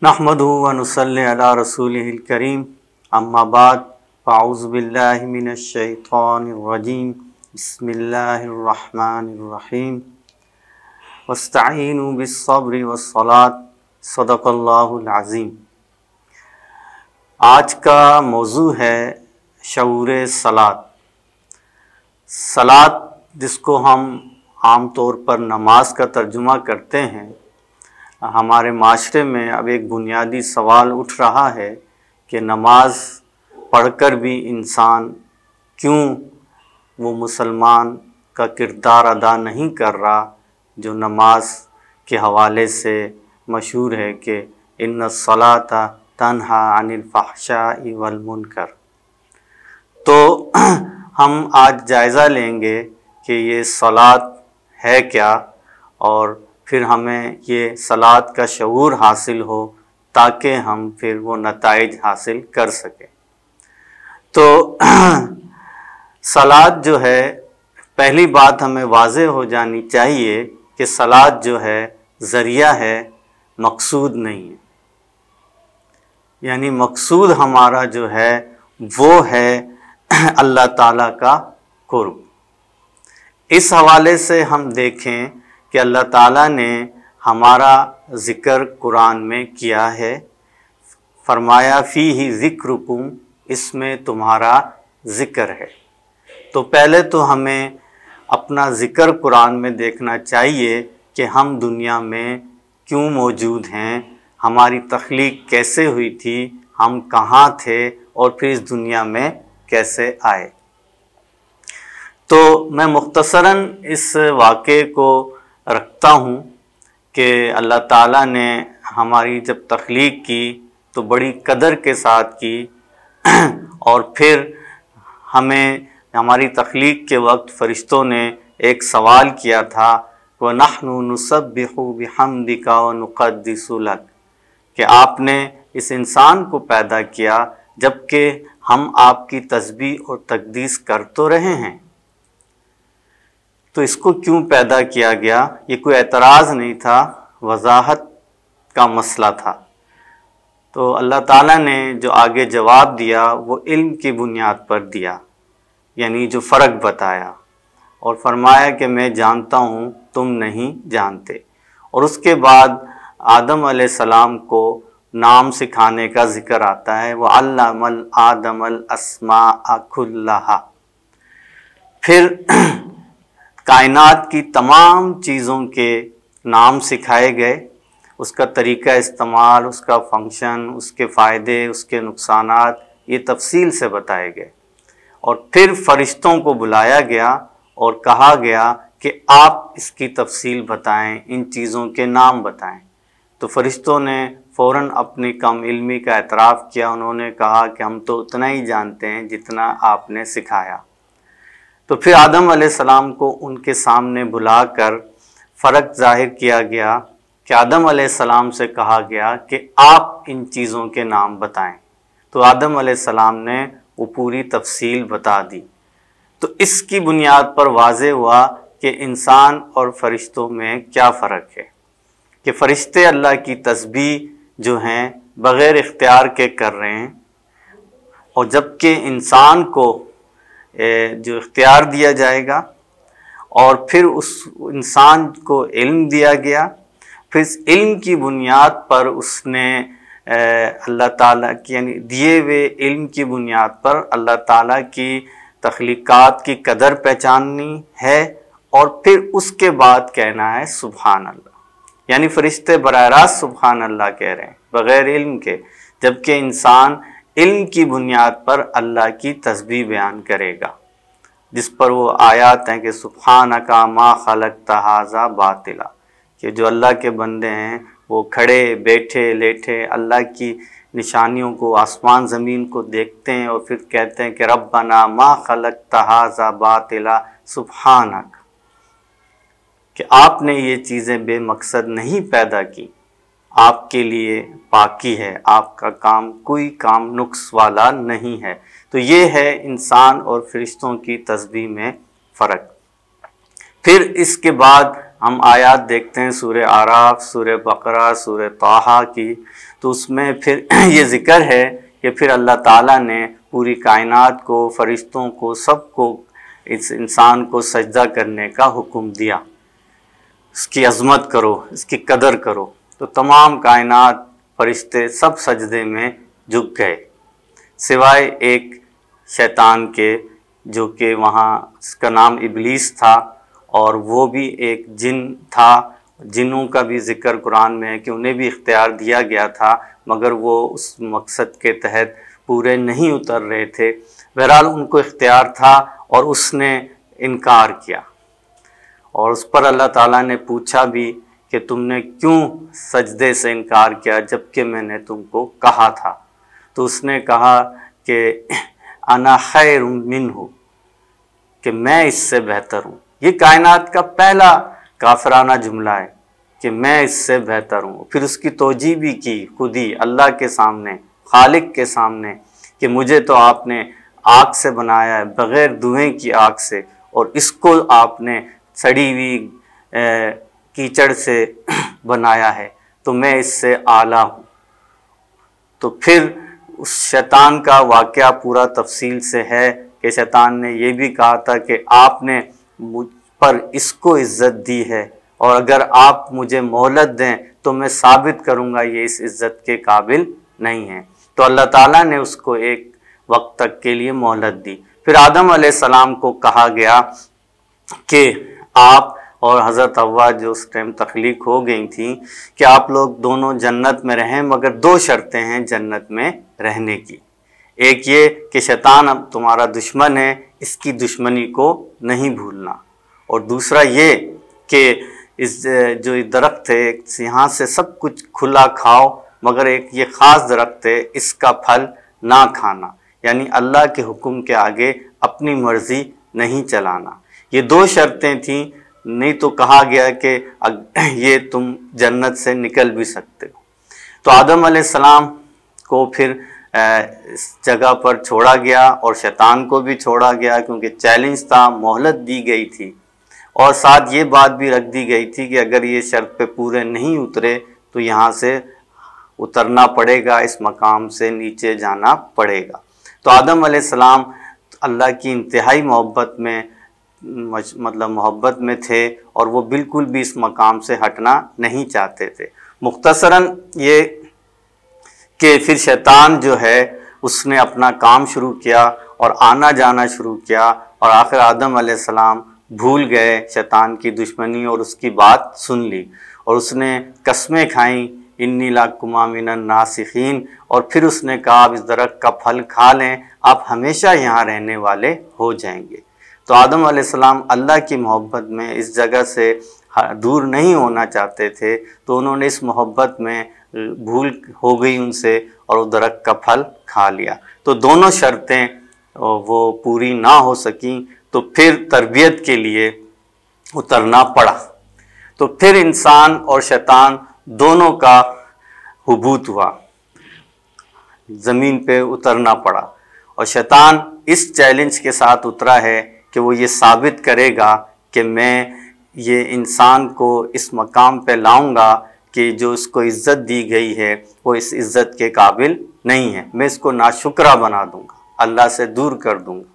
نحمدہ و نصلی علی رسولہ الکریم، اما بعد، فاعوذ باللہ من الشیطان الرجیم، بسم اللہ الرحمن الرحیم، واستعینوا بالصبر والصلاۃ، صدق اللہ العظیم۔ آج کا موضوع ہے شعور صلاۃ۔ صلاۃ جس کو ہم عام طور پر نماز کا ترجمہ کرتے ہیں، ہمارے معاشرے میں اب ایک بنیادی سوال اٹھ رہا ہے کہ نماز پڑھ کر بھی انسان کیوں وہ مسلمان کا کردار ادا نہیں کر رہا جو نماز کے حوالے سے مشہور ہے کہ ان الصلاۃ تنہی عن الفحشاء والمنکر۔ تو ہم آج جائزہ لیں گے کہ یہ صلاۃ ہے کیا، اور پھر ہمیں یہ صلاۃ کا شعور حاصل ہو تاکہ ہم پھر وہ نتائج حاصل کر سکیں۔ تو صلاۃ جو ہے، پہلی بات ہمیں واضح ہو جانی چاہیے کہ صلاۃ جو ہے ذریعہ ہے، مقصود نہیں ہے۔ یعنی مقصود ہمارا جو ہے وہ ہے اللہ تعالیٰ کا قرب۔ اس حوالے سے ہم دیکھیں کہ اللہ تعالیٰ نے ہمارا ذکر قرآن میں کیا ہے، فرمایا فیہ ذکرکم، اس میں تمہارا ذکر ہے۔ تو پہلے تو ہمیں اپنا ذکر قرآن میں دیکھنا چاہیے کہ ہم دنیا میں کیوں موجود ہیں، ہماری تخلیق کیسے ہوئی تھی، ہم کہاں تھے، اور پھر اس دنیا میں کیسے آئے۔ تو میں مختصراً اس واقعے کو رکھتا ہوں کہ اللہ تعالیٰ نے ہماری جب تخلیق کی تو بڑی قدر کے ساتھ کی، اور پھر ہمیں ہماری تخلیق کے وقت فرشتوں نے ایک سوال کیا تھا، وَنَحْنُ نُسَبِّحُ بِحَمْدِكَ وَنُقَدِّسُ لَكَ، کہ آپ نے اس انسان کو پیدا کیا جبکہ ہم آپ کی تسبیح اور تقدیس کر تو رہے ہیں۔ تو اس کو کیوں پیدا کیا گیا؟ یہ کوئی اعتراض نہیں تھا، وضاحت کا مسئلہ تھا۔ تو اللہ تعالیٰ نے جو آگے جواب دیا وہ علم کی بنیاد پر دیا، یعنی جو فرق بتایا، اور فرمایا کہ میں جانتا ہوں تم نہیں جانتے۔ اور اس کے بعد آدم علیہ السلام کو نام سکھانے کا ذکر آتا ہے، وَعَلَّمَ آدَمَ الْأَسْمَاءَ كُلَّهَا۔ پھر کائنات کی تمام چیزوں کے نام سکھائے گئے، اس کا طریقہ استعمال، اس کا فنکشن، اس کے فائدے، اس کے نقصانات، یہ تفصیل سے بتائے گئے۔ اور پھر فرشتوں کو بلایا گیا اور کہا گیا کہ آپ اس کی تفصیل بتائیں، ان چیزوں کے نام بتائیں۔ تو فرشتوں نے فوراً اپنی کم علمی کا اعتراف کیا، انہوں نے کہا کہ ہم تو اتنا ہی جانتے ہیں جتنا آپ نے سکھایا۔ تو پھر آدم علیہ السلام کو ان کے سامنے بلا کر فرق ظاہر کیا گیا کہ آدم علیہ السلام سے کہا گیا کہ آپ ان چیزوں کے نام بتائیں۔ تو آدم علیہ السلام نے وہ پوری تفصیل بتا دی۔ تو اس کی بنیاد پر واضح ہوا کہ انسان اور فرشتوں میں کیا فرق ہے، کہ فرشتے اللہ کی تسبیح جو ہیں بغیر اختیار کے کر رہے ہیں، اور جبکہ انسان کو جو اختیار دیا جائے گا، اور پھر اس انسان کو علم دیا گیا، پھر اس علم کی بنیاد پر اس نے اللہ تعالیٰ کی، یعنی دیے ہوئے علم کی بنیاد پر اللہ تعالیٰ کی تخلیقات کی قدر پہچاننی ہے، اور پھر اس کے بعد کہنا ہے سبحان اللہ۔ یعنی فرشتے براہ راست سبحان اللہ کہہ رہے ہیں بغیر علم کے، جبکہ انسان علم کی بنیاد پر اللہ کی تسبیح بیان کرے گا، جس پر وہ آیات ہیں کہ سبحانک ما خلقت ھذا باطلا، کہ جو اللہ کے بندے ہیں وہ کھڑے بیٹھے لیٹے اللہ کی نشانیوں کو، آسمان زمین کو دیکھتے ہیں، اور پھر کہتے ہیں کہ ربنا ما خلقت ھذا باطلا سبحانک، کہ آپ نے یہ چیزیں بے مقصد نہیں پیدا کی، آپ کے لیے پاکی ہے، آپ کا کام کوئی کام نقص والا نہیں ہے۔ تو یہ ہے انسان اور فرشتوں کی تسبیح میں فرق۔ پھر اس کے بعد ہم آیات دیکھتے ہیں سورہ اعراف، سورہ بقرہ، سورہ طٰہٰ کی، تو اس میں پھر یہ ذکر ہے کہ پھر اللہ تعالیٰ نے پوری کائنات کو، فرشتوں کو، سب کو، اس انسان کو سجدہ کرنے کا حکم دیا، اس کی عظمت کرو، اس کی قدر کرو۔ تو تمام کائنات، فرشتے سب سجدے میں جھک گئے، سوائے ایک شیطان کے، جو کہ وہاں اس کا نام ابلیس تھا، اور وہ بھی ایک جن تھا۔ جنوں کا بھی ذکر قرآن میں ہے کہ انہیں بھی اختیار دیا گیا تھا، مگر وہ اس مقصد کے تحت پورے نہیں اتر رہے تھے۔ بہرحال ان کو اختیار تھا اور اس نے انکار کیا، اور اس پر اللہ تعالیٰ نے پوچھا بھی کہ تم نے کیوں سجدے سے انکار کیا جبکہ میں نے تم کو کہا تھا؟ تو اس نے کہا کہ انا خیر منہ، کہ میں اس سے بہتر ہوں۔ یہ کائنات کا پہلا کافرانہ جملہ ہے کہ میں اس سے بہتر ہوں۔ پھر اس کی توجیہ بھی کی خود ہی اللہ کے سامنے، خالق کے سامنے، کہ مجھے تو آپ نے آگ سے بنایا ہے، بغیر دھوئیں کی آگ سے، اور اس کو آپ نے سڑی ہوئی کیچڑ سے بنایا ہے، تو میں اس سے اعلیٰ ہوں۔ تو پھر اس شیطان کا واقعہ پورا تفصیل سے ہے کہ شیطان نے یہ بھی کہا تھا کہ آپ نے مجھ پر اس کو عزت دی ہے، اور اگر آپ مجھے مہلت دیں تو میں ثابت کروں گا یہ اس عزت کے قابل نہیں ہے۔ تو اللہ تعالیٰ نے اس کو ایک وقت تک کے لیے مہلت دی۔ پھر آدم علیہ السلام کو کہا گیا کہ آپ اور حضرت حوا جو اس ٹائم تخلیق ہو گئی تھیں، کہ آپ لوگ دونوں جنت میں رہیں، مگر دو شرطیں ہیں جنت میں رہنے کی۔ ایک یہ کہ شیطان اب تمہارا دشمن ہے، اس کی دشمنی کو نہیں بھولنا، اور دوسرا یہ کہ اس جو درخت ہے یہاں سے سب کچھ کھلا کھاؤ، مگر ایک یہ خاص درخت ہے، اس کا پھل نہ کھانا، یعنی اللہ کے حکم کے آگے اپنی مرضی نہیں چلانا۔ یہ دو شرطیں تھیں، نہیں تو کہا گیا کہ یہ تم جنت سے نکل بھی سکتے ہو۔ تو آدم علیہ السلام کو پھر اس جگہ پر چھوڑا گیا، اور شیطان کو بھی چھوڑا گیا، کیونکہ چیلنج تھا، مہلت دی گئی تھی، اور ساتھ یہ بات بھی رکھ دی گئی تھی کہ اگر یہ شرط پہ پورے نہیں اترے تو یہاں سے اترنا پڑے گا، اس مقام سے نیچے جانا پڑے گا۔ تو آدم علیہ السلام اللہ کی انتہائی محبت میں محبت میں تھے، اور وہ بالکل بھی اس مقام سے ہٹنا نہیں چاہتے تھے۔ مختصراً یہ کہ پھر شیطان جو ہے اس نے اپنا کام شروع کیا اور آنا جانا شروع کیا، اور آخر آدم علیہ السلام بھول گئے شیطان کی دشمنی اور اس کی بات سن لی، اور اس نے قسمیں کھائیں، انی لکما من الناصحین، اور پھر اس نے کہا آپ اس درخت کا پھل کھا لیں، آپ ہمیشہ یہاں رہنے والے ہو جائیں گے۔ تو آدم علیہ السلام اللہ کی محبت میں اس جگہ سے دور نہیں ہونا چاہتے تھے، تو انہوں نے اس محبت میں بھول ہو گئی ان سے، اور وہ درخت کا پھل کھا لیا۔ تو دونوں شرطیں وہ پوری نہ ہو سکیں، تو پھر تربیت کے لیے اترنا پڑا۔ تو پھر انسان اور شیطان دونوں کا حبوط ہوا، زمین پہ اترنا پڑا، اور شیطان اس چیلنج کے ساتھ اترا ہے کہ وہ یہ ثابت کرے گا کہ میں یہ انسان کو اس مقام پہ لاؤں گا کہ جو اس کو عزت دی گئی ہے وہ اس عزت کے قابل نہیں ہے، میں اس کو ناشکرہ بنا دوں گا، اللہ سے دور کر دوں گا۔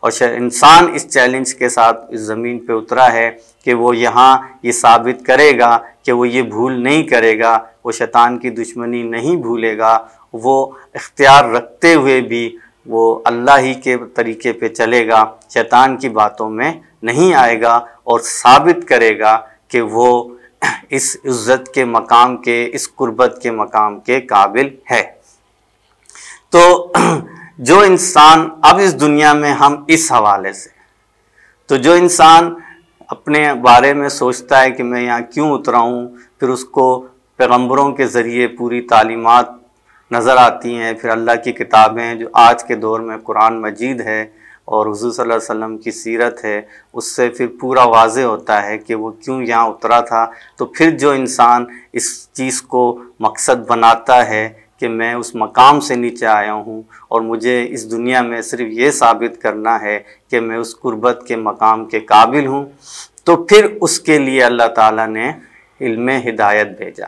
اور انسان اس چیلنج کے ساتھ اس زمین پہ اترا ہے کہ وہ یہاں یہ ثابت کرے گا کہ وہ یہ بھول نہیں کرے گا، وہ شیطان کی دشمنی نہیں بھولے گا، وہ اختیار رکھتے ہوئے بھی وہ اللہ ہی کے طریقے پہ چلے گا، شیطان کی باتوں میں نہیں آئے گا، اور ثابت کرے گا کہ وہ اس عزت کے مقام کے، اس قربت کے مقام کے قابل ہے۔ تو جو انسان اب اس دنیا میں ہم اس حوالے سے، تو جو انسان اپنے بارے میں سوچتا ہے کہ میں یہاں کیوں اترا ہوں، پھر اس کو پیغمبروں کے ذریعے پوری تعلیمات نظر آتی ہیں، پھر اللہ کی کتابیں جو آج کے دور میں قرآن مجید ہے اور حضور صلی اللہ علیہ وسلم کی سیرت ہے، اس سے پھر پورا واضح ہوتا ہے کہ وہ کیوں یہاں اترا تھا۔ تو پھر جو انسان اس چیز کو مقصد بناتا ہے کہ میں اس مقام سے نیچے آیا ہوں اور مجھے اس دنیا میں صرف یہ ثابت کرنا ہے کہ میں اس قربت کے مقام کے قابل ہوں، تو پھر اس کے لیے اللہ تعالیٰ نے علم ہدایت بھیجا۔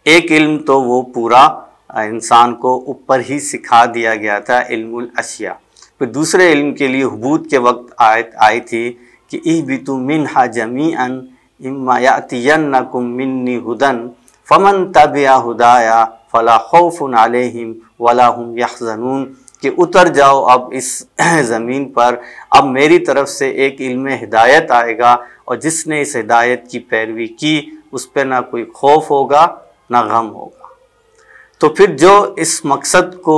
ایک علم تو وہ پورا انسان کو اوپر ہی سکھا دیا گیا تھا، علم الاشیاء۔ پھر دوسرے علم کے لیے حبوط کے وقت آیت آئی تھی کہ اہبطوا منہا جمیعا اما یأتینکم منی ھدی فمن تبع ھدایا فلا خوف علیہم ولا ھم یحزنون، کہ اتر جاؤ اب اس زمین پر، اب میری طرف سے ایک علم ہدایت آئے گا، اور جس نے اس ہدایت کی پیروی کی اس پہ نہ کوئی خوف ہوگا نہ غم ہوگا۔ تو پھر جو اس مقصد کو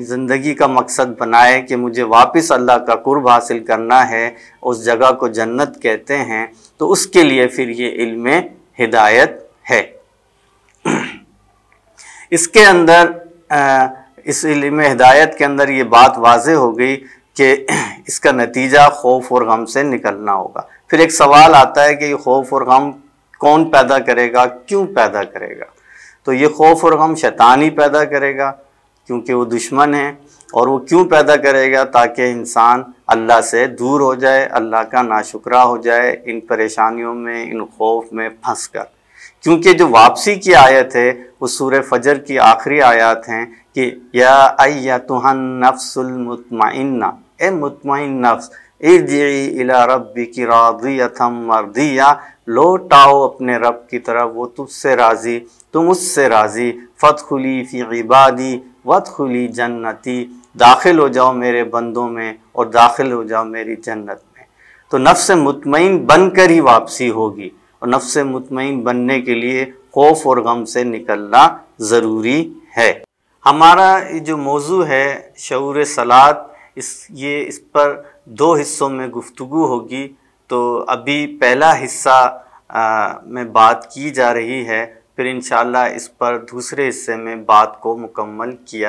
زندگی کا مقصد بنائے کہ مجھے واپس اللہ کا قرب حاصل کرنا ہے، اس جگہ کو جنت کہتے ہیں، تو اس کے لیے پھر یہ علم ہدایت ہے۔ اس کے اندر اس علم ہدایت کے اندر یہ بات واضح ہو گئی کہ اس کا نتیجہ خوف اور غم سے نکلنا ہوگا۔ پھر ایک سوال آتا ہے کہ یہ خوف اور غم کون پیدا کرے گا، کیوں پیدا کرے گا؟ تو یہ خوف اور غم شیطان ہی پیدا کرے گا، کیونکہ وہ دشمن ہے۔ اور وہ کیوں پیدا کرے گا؟ تاکہ انسان اللہ سے دور ہو جائے، اللہ کا ناشکرہ ہو جائے، ان پریشانیوں میں، ان خوف میں پھنس کر۔ کیونکہ جو واپسی کی آیت ہے وہ سورہ فجر کی آخری آیات ہیں کہ یا ایتھا النفس المطمئنہ، اے مطمئن نفس، ارجعی الی ربک راضیۃ مرضیہ، لوٹ آؤ اپنے رب کی طرف، وہ تجھ سے راضی، تم اس سے راضی، فادخلی فی عبادی وادخلی جنتی، داخل ہو جاؤ میرے بندوں میں اور داخل ہو جاؤ میری جنت میں۔ تو نفس مطمئن بن کر ہی واپسی ہوگی، اور نفس مطمئن بننے کے لیے خوف اور غم سے نکلنا ضروری ہے۔ ہمارا جو موضوع ہے شعور صلاۃ، اس پر 2 حصوں میں گفتگو ہوگی۔ تو ابھی پہلا حصہ میں بات کی جا رہی ہے، پھر انشاءاللہ اس پر دوسرے حصے میں بات کو مکمل کیا